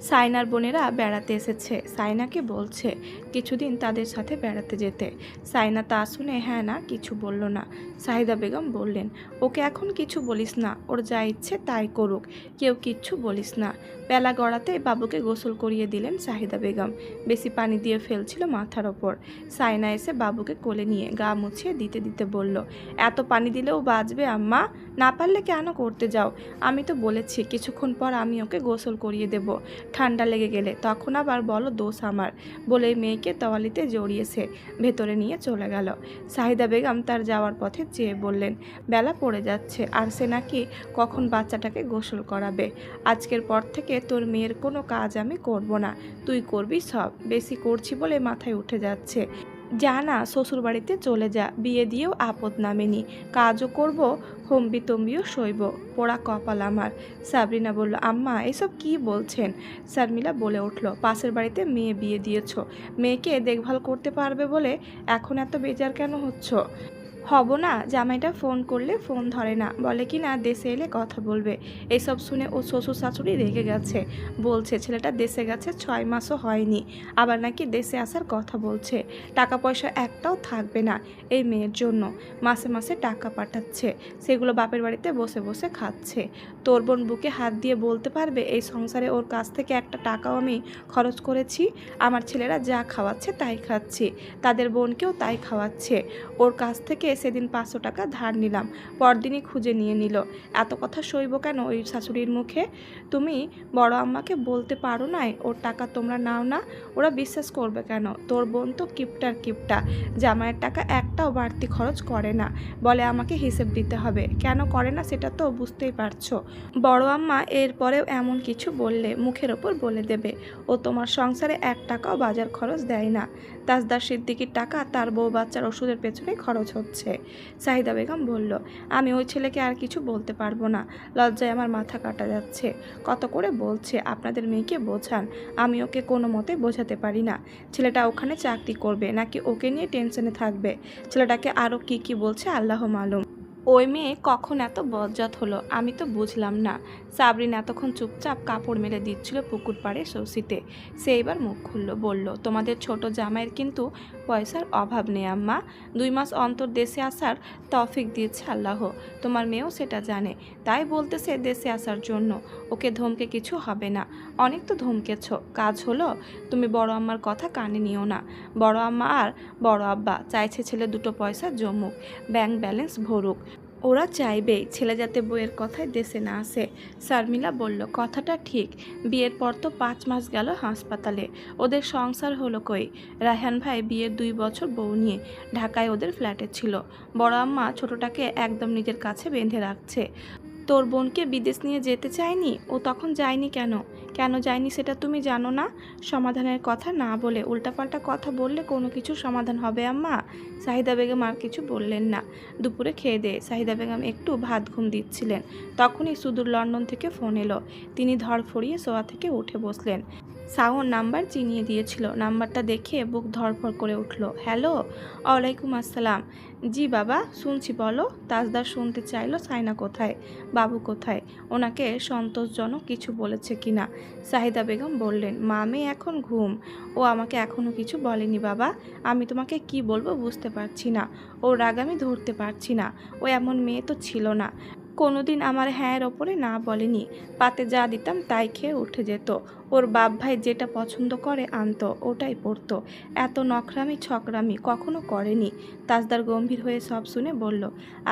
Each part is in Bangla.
সাইনার বোনেরা বেড়াতে এসেছে। সাইনাকে বলছে কিছুদিন তাদের সাথে বেড়াতে যেতে। সাইনা তা শুনে হ্যাঁ না কিছু বলল না। সাহিদা বেগম বললেন, ওকে এখন কিছু বলিস না, ওর যা ইচ্ছে তাই করুক, কেউ কিচ্ছু বলিস না। বেলা গড়াতে বাবুকে গোসল করিয়ে দিলেন সাহিদা বেগম। বেশি পানি দিয়ে ফেলছিল মাথার ওপর। সাইনা এসে বাবুকে কোলে নিয়ে গা মুছিয়ে দিতে দিতে বলল, এত পানি দিলেও বাঁচবে আম্মা? না পারলে কেন করতে যাও? আমি তো বলেছি কিছুক্ষণ পর আমি ওকে গোসল করিয়ে দেব, ঠান্ডা লেগে গেলে তখন আবার বলো দোষ আমার। বলে মেয়েকে তোয়ালিতে জড়িয়েছে ভেতরে নিয়ে চলে গেল। সাহিদা বেগম তার যাওয়ার পথে চেয়ে বললেন, বেলা পড়ে যাচ্ছে, আর সে নাকি কখন বাচ্চাটাকে গোসল করাবে। আজকের পর থেকে তোর মেয়ের কোনো কাজ আমি করব না, তুই করবি সব। বেশি করছি বলে মাথায় উঠে যাচ্ছে। যা না, শ্বশুর বাড়িতে চলে যা, বিয়ে দিয়েও আপদ নামেনি, কাজও করব, হম্বি তম্বিও সইব, পোড়া কপাল আমার। সাবরিনা বলল, আম্মা এসব কি বলছেন? শর্মিলা বলে উঠল, পাশের বাড়িতে মেয়ে বিয়ে দিয়েছ, মেয়েকে দেখভাল করতে পারবে বলে এখন এত বেজার কেন হচ্ছ? হব না? জামাইটা ফোন করলে ফোন ধরে না, বলে কি না দেশে এলে কথা বলবে। এসব শুনে ও শ্বশুর শাশুড়ি রেগে গেছে, বলছে ছেলেটা দেশে গেছে 6 মাসও হয়নি, আবার নাকি দেশে আসার কথা বলছে। টাকা পয়সা একটাও থাকবে না এই মেয়ের জন্য, মাসে মাসে টাকা পাঠাচ্ছে, সেগুলো বাপের বাড়িতে বসে বসে খাচ্ছে। তোর বোন বুকে হাত দিয়ে বলতে পারবে এই সংসারে ওর কাছ থেকে একটা টাকাও আমি খরচ করেছি? আমার ছেলেরা যা খাওয়াচ্ছে তাই খাচ্ছি, তাদের বোনকেও তাই খাওয়াচ্ছে। ওর কাছ থেকে সেদিন 500 টাকা ধার নিলাম, পরদিনই খুঁজে নিয়ে নিল। এত কথা সইব কেন ওই শাশুড়ির মুখে? তুমি বড় আম্মাকে বলতে পারো নাই ওর টাকা তোমরা নাও না? ওরা বিশ্বাস করবে কেন? তোর বোন তো কিপটার কিপটা, জামাইয়ের টাকা একটাও বাড়তি খরচ করে না, বলে আমাকে হিসেব দিতে হবে। কেন করে না সেটা তো বুঝতেই পারছো। বড় আম্মা এরপরেও এমন কিছু বললে মুখের ওপর বলে দেবে ও তোমার সংসারে 1 টাকাও বাজার খরচ দেয় না, তাজদার সিদ্দিকির টাকা তার বউ বাচ্চার ওষুধের পেছনে খরচ হচ্ছে। সাহিদা বেগম বলল, আমি ওই ছেলেকে আর কিছু বলতে পারবো না, লজ্জায় আমার মাথা কাটা যাচ্ছে। কত করে বলছে আপনাদের মেয়েকে বোঝান, আমি ওকে কোনো মতে বোঝাতে পারি না। ছেলেটা ওখানে চাকরি করবে নাকি ওকে নিয়ে টেনশনে থাকবে? ছেলেটাকে আরও কি বলছে আল্লাহ মালুম। ওই মেয়ে কখন এত বজ্জাত হলো আমি তো বুঝলাম না। সাবরিন এতক্ষণ চুপচাপ কাপড় মেলে দিচ্ছিল পুকুর পাড়ে সৌসিতে। সে এবার মুখ খুলল, বলল, তোমাদের ছোট জামাইয়ের কিন্তু পয়সার অভাব নেই আম্মা, 2 মাস অন্তর দেশে আসার তৌফিক দিয়েছে আল্লাহ, তোমার মেয়েও সেটা জানে, তাই বলতেছে দেশে আসার জন্য। ওকে ধমকে কিছু হবে না, অনেক তো ধমকেছ, কাজ হলো? তুমি বড় আম্মার কথা কানে নিও না। বড় আম্মা আর বড় আব্বা চাইছে ছেলে দুটো পয়সা জমুক, ব্যাংক ব্যালেন্স ভরুক, ওরা চাইবে ছেলে যাতে বইয়ের কথায় দেশে না আসে। শর্মিলা বলল, কথাটা ঠিক, বিয়ের পর তো 5 মাস গেল হাসপাতালে, ওদের সংসার হলো কই? রায়হান ভাই বিয়ের 2 বছর বউ নিয়ে ঢাকায় ওদের ফ্ল্যাটে ছিল। বড় আম্মা ছোটটাকে একদম নিজের কাছে বেঁধে রাখছে। তোর বোনকে বিদেশ নিয়ে যেতে চায়নি, ও তখন যায়নি কেন? কেন যায়নি সেটা তুমি জানো না? সমাধানের কথা না বলে উল্টাপাল্টা কথা বললে কোনো কিছু সমাধান হবে আম্মা? সাহিদা বেগম আর কিছু বললেন না। দুপুরে খেয়ে দিয়ে সাহিদা বেগম একটু ভাত ঘুম দিচ্ছিলেন, তখনই সুদূর লন্ডন থেকে ফোন এলো। তিনি ধড়ফড়িয়ে শোয়া থেকে উঠে বসলেন। শাওন নাম্বার চিনিয়ে দিয়েছিল। নাম্বারটা দেখে বুক ধড়ফড় করে উঠল। হ্যালো। ওয়ালাইকুম আসসালাম। জি বাবা শুনছি, বলো। তাজদার শুনতে চাইলো সাইনা কোথায়, বাবু কোথায়, ওনাকে সন্তোষজনক কিছু বলেছে কিনা। সাহিদা বেগম বললেন, মা মেয়ে এখন ঘুম, ও আমাকে এখনও কিছু বলেনি বাবা। আমি তোমাকে কি বলবো বুঝতে পারছি না, ওর রাগ আমি ধরতে পারছি না। ও এমন মেয়ে তো ছিল না, কোনোদিন আমার হ্যাঁর ওপরে না বলেনি, পাতে যা দিতাম তাই খেয়ে উঠে যেত। ওর বাপ ভাই যেটা পছন্দ করে আনতো ওটাই পড়তো, এত নখরামি ছকরামি কখনো করেনি। তাজদার গম্ভীর হয়ে সব শুনে বলল,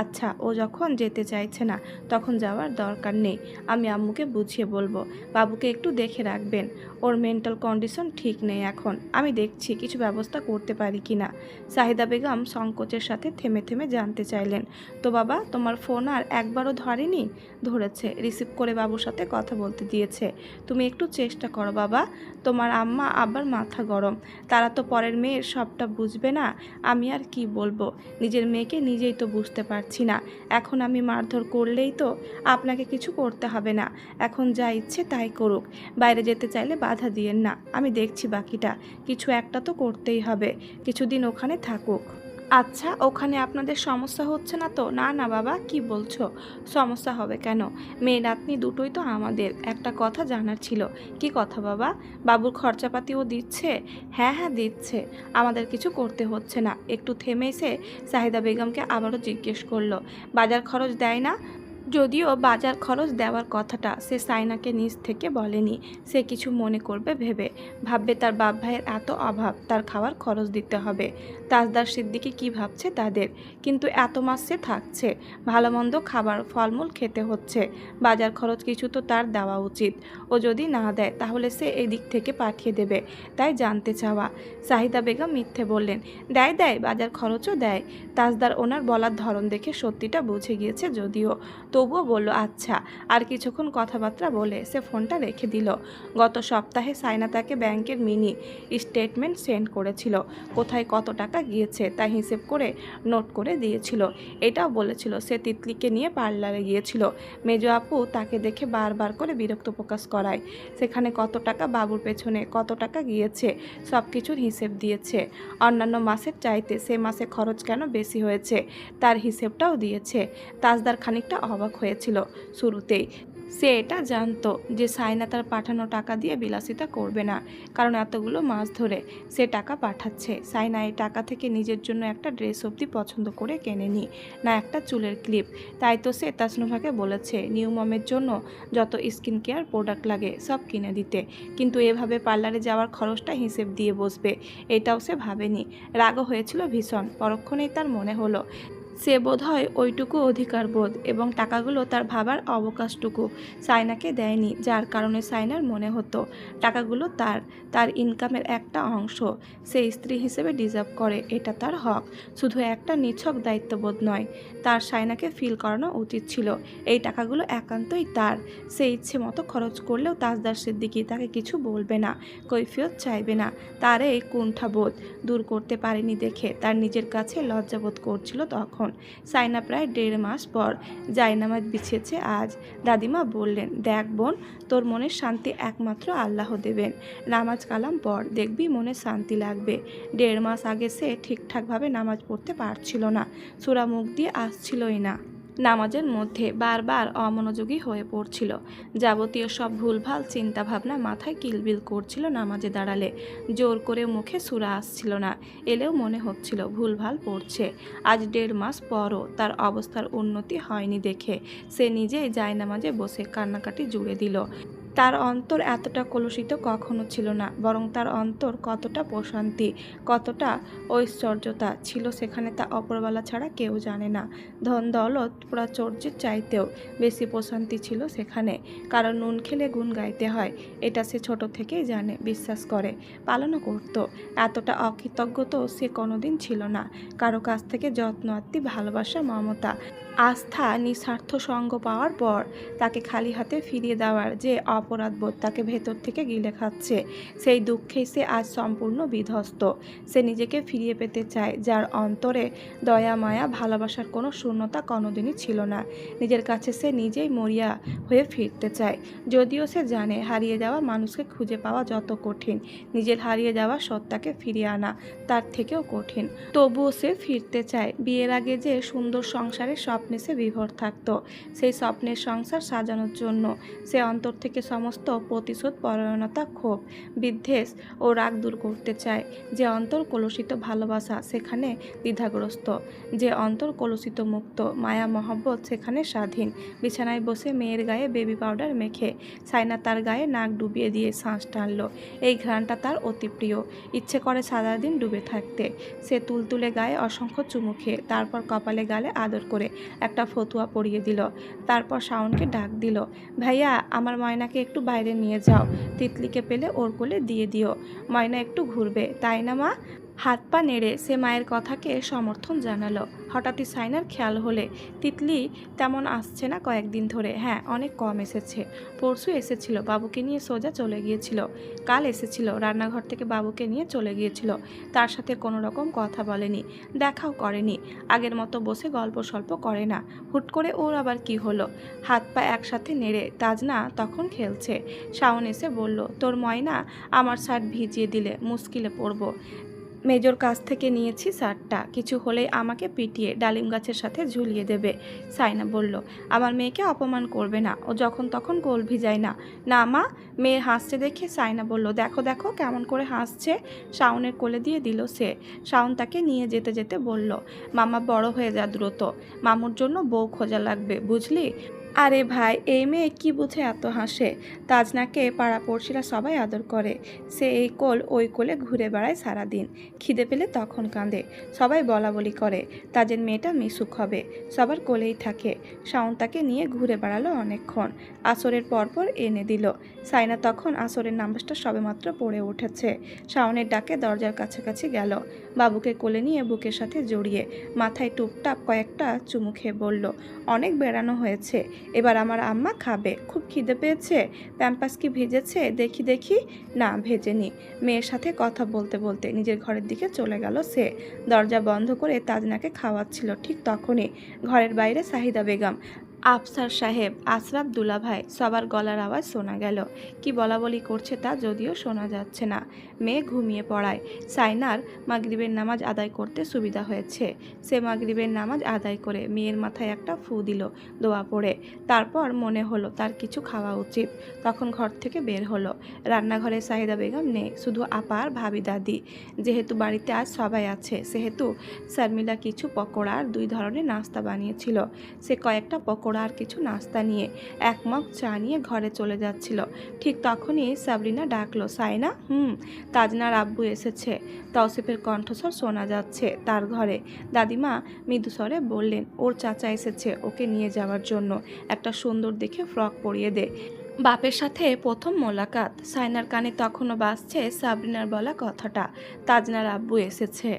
আচ্ছা ও যখন যেতে চাইছে না তখন যাওয়ার দরকার নেই, আমি আম্মুকে বুঝিয়ে বলবো, বাবুকে একটু দেখে রাখবেন, ওর মেন্টাল কন্ডিশন ঠিক নেই এখন, আমি দেখছি কিছু ব্যবস্থা করতে পারি কি না। সাহিদা বেগম সংকোচের সাথে থেমে থেমে জানতে চাইলেন, তো বাবা তোমার ফোন আর একবারও ধরেনি? ধরেছে, রিসিভ করে বাবুর সাথে কথা বলতে দিয়েছে। তুমি একটু চেষ্টা করো বাবা, তোমার আম্মা আবার মাথা গরম, তারা তো পরের মেয়ের সবটা বুঝবে না। আমি আর কি বলবো, নিজের মেয়েকে নিজেই তো বুঝতে পারছি না। এখন আমি মারধর করলেই তো আপনাকে কিছু করতে হবে না, এখন যা ইচ্ছে তাই করুক, বাইরে যেতে চাইলে বাধা দিয়েন না, আমি দেখছি বাকিটা, কিছু একটা তো করতেই হবে, কিছুদিন ওখানে থাকুক। আচ্ছা, ওখানে আপনাদের সমস্যা হচ্ছে না তো? না না বাবা, কি বলছো? সমস্যা হবে কেন? মেয়ে নাতনি দুটোই তো আমাদের। একটা কথা জানার ছিল। কি কথা বাবা? বাবুর খরচাপাতি ও দিচ্ছে? হ্যাঁ হ্যাঁ দিচ্ছে, আমাদের কিছু করতে হচ্ছে না। একটু থেমে এসে সাহিদা বেগমকে আবারও জিজ্ঞেস করলো, বাজার খরচ দেয় না? যদিও বাজার খরচ দেওয়ার কথাটা সে সাইনাকে নিজ থেকে বলেনি, সে কিছু মনে করবে ভেবে। ভাববে তার বাপ ভাইয়ের এত অভাব, তার খাওয়ার খরচ দিতে হবে। তাজদার সিদ্দিকি কি ভাবছে তাদের? কিন্তু এত মাস সে থাকছে, ভালো মন্দ খাবার ফলমূল খেতে হচ্ছে, বাজার খরচ কিছু তো তার দেওয়া উচিত। ও যদি না দেয় তাহলে সে এদিক থেকে পাঠিয়ে দেবে, তাই জানতে চাওয়া। সাহিদা বেগম মিথ্যে বললেন, দেয় দেয়, বাজার খরচও দেয়। তাজদার ওনার বলার ধরন দেখে সত্যিটা বুঝে গিয়েছে যদিও, তবুও বলল আচ্ছা। আর কিছুক্ষণ কথাবার্তা বলে সে ফোনটা রেখে দিল। গত সপ্তাহে সাইনা তাকে ব্যাংকের মিনি স্টেটমেন্ট সেন্ড করেছিল, কোথায় কত টাকা গিয়েছে তা হিসেব করে নোট করে দিয়েছিল। এটাও বলেছিল সে তিতলিকে নিয়ে পার্লারে গিয়েছিল। মেজো আপু তাকে দেখে বারবার করে বিরক্ত প্রকাশ করায়। সেখানে কত টাকা বাবুর পেছনে কত টাকা গিয়েছে সব কিছুর হিসেব দিয়েছে। অন্যান্য মাসের চাইতে সে মাসে খরচ কেন বেশি হয়েছে তার হিসেবটাও দিয়েছে। তাজদার খানিকটা অবাক হয়েছিল শুরুতেই। সে এটা জানতো যে সাইনা তার পাঠানো টাকা দিয়ে বিলাসিতা করবে না, কারণ এতগুলো মাস ধরে সে টাকা পাঠাচ্ছে। সাইনা এই টাকা থেকে নিজের জন্য একটা ড্রেস অবধি পছন্দ করে কেনেনি, না একটা চুলের ক্লিপ। তাই তো সে তাসনুভাকে বলেছে নিউ মমের জন্য যত স্কিন কেয়ার প্রোডাক্ট লাগে সব কিনে দিতে। কিন্তু এভাবে পার্লারে যাওয়ার খরচটা হিসেব দিয়ে বসবে, এটাও সে ভাবেনি। রাগও হয়েছিল ভীষণ। পরক্ষণেই তার মনে হলো সে বোধহয় ওইটুকু অধিকার বোধ এবং টাকাগুলো তার ভাবার অবকাশটুকু সাইনাকে দেয়নি, যার কারণে সাইনার মনে হতো টাকাগুলো তার, তার ইনকামের একটা অংশ। সে স্ত্রী হিসেবে ডিজার্ভ করে, এটা তার হক, শুধু একটা নিছক দায়িত্ববোধ নয়। তার সাইনাকে ফিল করানো উচিত ছিল এই টাকাগুলো একান্তই তার। সে ইচ্ছে মতো খরচ করলেও তাজদার সিদ্দিকী তাকে কিছু বলবে না, কৈফিয়ত চাইবে না। তার এই কুণ্ঠাবোধ দূর করতে পারেনি দেখে তার নিজের কাছে লজ্জাবোধ করছিল তখন। সাইনা প্রায় 1.5 মাস পর জায়নামাজ বিছিয়েছে আজ। দাদিমা বললেন, দেখ বোন, তোর মনের শান্তি একমাত্র আল্লাহ দেবেন। নামাজ কালাম পড়, দেখবি মনে শান্তি লাগবে। 1.5 মাস আগে সে ঠিকঠাকভাবে নামাজ পড়তে পারছিল না, সূরা মুখ দিয়ে আসছিলই না। নামাজের মধ্যে বারবার অমনোযোগী হয়ে পড়ছিল। যাবতীয় সব ভুলভাল চিন্তাভাবনা মাথায় কিলবিল করছিল নামাজে দাঁড়ালে। জোর করে মুখে সূরা আসছিল না, এলেও মনে হচ্ছিল ভুলভাল পড়ছে। আজ 1.5 মাস পরও তার অবস্থার উন্নতি হয়নি দেখে সে নিজেই জায়নামাজে বসে কান্নাকাটি জুড়ে দিল। তার অন্তর এতটা কলুষিত কখনো ছিল না, বরং তার অন্তর কতটা প্রশান্তি, কতটা ঐশ্বর্যতা ছিল সেখানে তা অপরওয়ালা ছাড়া কেউ জানে না। ধন দৌলত প্রাচুর্যের চাইতেও বেশি প্রশান্তি ছিল সেখানে। কারণ নুন খেলে গুণ গাইতে হয়, এটা সে ছোট থেকেই জানে, বিশ্বাস করে, পালনও করত। এতটা অকৃতজ্ঞ তো সে কোনোদিন ছিল না। কারো কাছ থেকে যত্ন আত্মি ভালোবাসা, মমতা, আস্থা, নিঃস্বার্থ সঙ্গ পাওয়ার পর তাকে খালি হাতে ফিরিয়ে দেওয়ার যে অপরাধবোধ তাকে ভেতর থেকে গিলে খাচ্ছে, সেই দুঃখেই সে আজ সম্পূর্ণ বিধ্বস্ত। সে নিজেকে ফিরিয়ে পেতে চায়, যার অন্তরে দয়া মায়া ভালোবাসার কোনো শূন্যতা কোনোদিনই ছিল না। নিজের কাছে সে নিজেই মরিয়া হয়ে ফিরতে চায়। যদিও সে জানে হারিয়ে যাওয়া মানুষকে খুঁজে পাওয়া যত কঠিন, নিজের হারিয়ে যাওয়া সত্তাকে ফিরিয়ে আনা তার থেকেও কঠিন। তবুও সে ফিরতে চায়। বিয়ের আগে যে সুন্দর সংসারের স্বপ্নে সে বিভোর থাকত, সেই স্বপ্নের সংসার সাজানোর জন্য সে অন্তর থেকে সমস্ত প্রতিশোধ পরায়ণতা, ক্ষোভ, বিদ্বেষ ও রাগ দূর করতে চায়। যে অন্তর কলুষিত ভালোবাসা সেখানে দ্বিধাগ্রস্ত, যে অন্তর কলুষিত মুক্ত মায়া মহব্বত সেখানে স্বাধীন। বিছানায় বসে মেয়ের গায়ে বেবি পাউডার মেখে সাইনা তার গায়ে নাক ডুবিয়ে দিয়ে শ্বাস টানল। এই ঘ্রাণটা তার অতি প্রিয়। ইচ্ছে করে সারাদিন ডুবে থাকতে। সে তুলতুলে গায়ে অসংখ্য চুমু খেয়ে, তারপর কপালে গালে আদর করে একটা ফতুয়া পরিয়ে দিল। তারপর শাওনকে ডাক দিল, ভাইয়া আমার ময়নাকে একটু বাইরে নিয়ে যাও, তিতলিকে পেলে ওর কোলে দিয়ে দিও, ময়না একটু ঘুরবে, তাই না মা? হাত পা নেড়ে সে মায়ের কথাকে সমর্থন জানালো। হঠাৎই সাইনার খেয়াল হলে তিতলি তেমন আসছে না কয়েকদিন ধরে। হ্যাঁ, অনেক কম এসেছে। পরশু এসেছিল, বাবুকে নিয়ে সোজা চলে গিয়েছিল। কাল এসেছিল, রান্নাঘর থেকে বাবুকে নিয়ে চলে গিয়েছিল। তার সাথে কোনো রকম কথা বলেনি, দেখাও করেনি। আগের মতো বসে গল্প সল্প করে না। হুট করে ওর আবার কি হলো? হাত পা একসাথে নেড়ে তাজনা তখন খেলছে। শাওন এসে বলল, তোর ময়না আমার শার্ট ভিজিয়ে দিলে মুশকিলে পড়ব। মেজোর কাছ থেকে নিয়েছি শার্টটা, কিছু হলেই আমাকে পিটিয়ে ডালিম গাছের সাথে ঝুলিয়ে দেবে। সাইনা বলল, আমার মেয়েকে অপমান করবে না, ও যখন তখন গোল ভিজায় না। না মা। মেয়ে হাসছে দেখে সাইনা বলল, দেখো দেখো কেমন করে হাসছে। শাওনের কোলে দিয়ে দিল সে। শাওন তাকে নিয়ে যেতে যেতে বলল, মামা বড় হয়ে যা দ্রুত, মামুর জন্য বউ খোঁজা লাগবে, বুঝলি? আরে ভাই, এই মেয়ে কি বুঝে এত হাসে। তাজনাকে পাড়াপড়শিরা সবাই আদর করে, সে এই কোল ওই কোলে ঘুরে বেড়ায় সারাদিন। খিদে পেলে তখন কাঁদে, সবাই বলা বলি করে তাজের মেয়েটা মিশুক হবে, সবার কোলেই থাকে। শাওন তাকে নিয়ে ঘুরে বেড়ালো অনেকক্ষণ, আসরের পরপর এনে দিল। সাইনা তখন আসরের নামাজটা সবেমাত্র পড়ে উঠেছে। শাওনের ডাকে দরজার কাছাকাছি গেল, বাবুকে কোলে নিয়ে বুকের সাথে জড়িয়ে মাথায় টুপটাপ কয়েকটা চুমু খেয়ে বলল, অনেক বেড়ানো হয়েছে, এবার আমার আম্মা খাবে, খুব খিদে পেয়েছে। প্যাম্পাস কি ভিজেছে দেখি দেখি। না ভেজেনি। মেয়ের সাথে কথা বলতে বলতে নিজের ঘরের দিকে চলে গেল সে। দরজা বন্ধ করে তাজনাকে খাওয়াচ্ছিল, ঠিক তখনই ঘরের বাইরে সাহিদা বেগম, আফসার সাহেব, আশরাফ দুলাভাই সবার গলার আওয়াজ শোনা গেল। কি বলাবলি করছে তা যদিও শোনা যাচ্ছে না। মেয়ে ঘুমিয়ে পড়ায় সাইনার মাগরিবের নামাজ আদায় করতে সুবিধা হয়েছে। সে মাগরিবের নামাজ আদায় করে মেয়ের মাথায় একটা ফু দিল দোয়া পড়ে। তারপর মনে হলো তার কিছু খাওয়া উচিত, তখন ঘর থেকে বের হলো। রান্নাঘরে সাহিদা বেগম নেই, শুধু আপা আর ভাবি দাদি। যেহেতু বাড়িতে আজ সবাই আছে সেহেতু শর্মিলা কিছু পকোড়া আর 2 ধরনের নাস্তা বানিয়েছিল। সে কয়েকটা পকোড়া আর কিছু নাস্তা নিয়ে এক মগ চা নিয়ে ঘরে চলে যাচ্ছিল। ঠিক তখনই সাবরিনা ডাকলো, সাইনা। তাজনার আব্বু এসেছে। তৌসিফের কণ্ঠস্বর শোনা যাচ্ছে তার ঘরে। দাদিমা মৃদুস্বরে বললেন, ওর চাচা এসেছে ওকে নিয়ে যাওয়ার জন্য, একটা সুন্দর দেখে ফ্রক পরিয়ে দে। বাপের সাথে প্রথম মোলাকাত। সাইনার কানে তখনও বাজছে সাবরিনার বলা কথাটা, তাজনার আব্বু এসেছে।